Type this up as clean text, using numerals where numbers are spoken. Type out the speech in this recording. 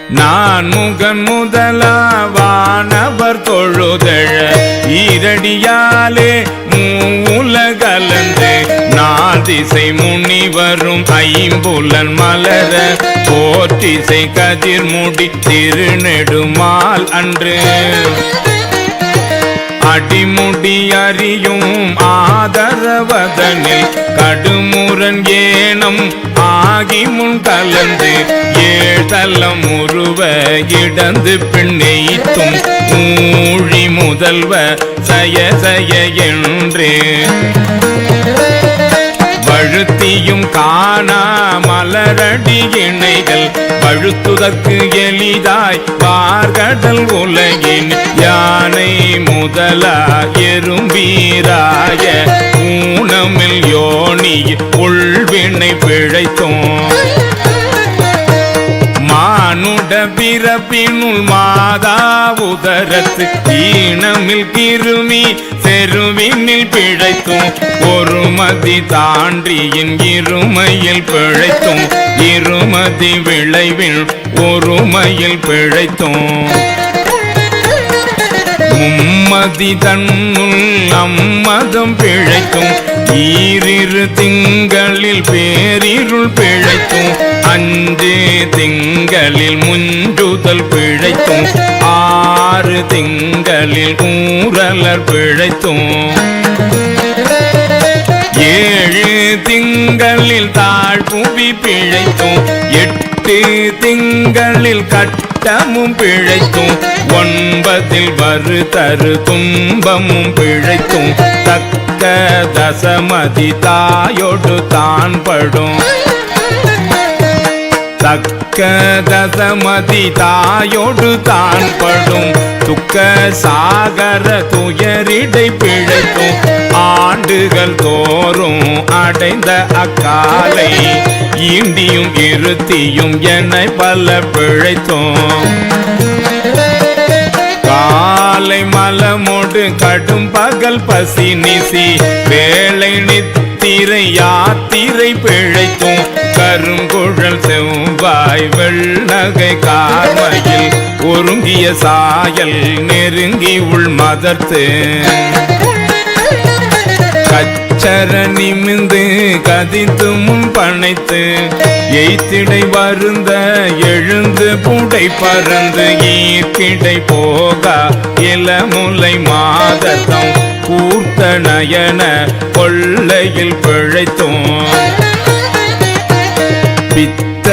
நான் முகன் முதலாவானவர் தொழுதழ ஈரடியாலே மூலகலந்து நான் திசை முனிவரும் ஐம்புலன் மலர போற்றிசை கதிர் முடி திருநெடுமால் அன்று அடிமுடி அறியும் ஆதரவதனில் கடுமுரன் ஏனம் ஆகி முன் கலந்து ஏழலம் உருவ இடந்து பின்னெய்த்தும் ஊழி முதல்வ சய சய என்று வழுத்தியும் காணா மலரடி இணைகள் பழுத்துதற்கு எளிதாய் பார்கடல் உலகின் யானை முதலா எறும்பீராய ஊனமில் யோனி உள்வினை பிழைத்தோம் மானுட பிறப்பினுள் மாதா உதரத்து ஈனமில் கிருமி செருவினில் பிழைத்தும் ஒரு மதி தாண்டியின் இருமையில் பிழைத்தும் இருமதி விளைவில் ஒருமையில் பிழைத்தும் மும்மதி தன்னுள் அம்மதம் பிழைத்தும் ஈரிரு திங்களில் பேரிருள் பிழைத்தும் அஞ்சு திங்களில் முஞ்சுதல் பிழைத்தும் ஆறு திங்களில் ஊரலர் பிழைத்தும் ஏழு திங்களில் தாழ்புவி பிழைத்தும் எட்டு திங்களில் கட்டமும் பிழைத்தும் ஒன்பதில் வரு தரு துன்பமும் பிழைத்தும் தக்க தசமதி தாயோடு தான் படும் தக்க தசமதி தாயோடு தான் படும் துக்க சாகர துயரிடை பிழைத்தும் ஆண்டுகள் தோறும் அடைந்த அக்காலை ஈண்டியும் இருத்தியும் என்னை பல பிழைத்தோம் காலை மலமோடு கடும் பகல் பசி நிசி வேலை நித்திரை யாத்திரை பிழைத்தும் கருங்குழல் செவ்வாய் வெள்ளகை கார்மையில் ஒருங்கிய சாயல் நெருங்கி உள் மதர்த்து கச்சர நிமிந்து கதித்து முன் பனைத்து எய்த்திடை வருந்த எழுந்து புடை பறந்து ஈர்க்கிடை போகா இளமுலை மாதத்தம் கூர்த்த நயன கொள்ளையில் பிழைத்தோம் பித்த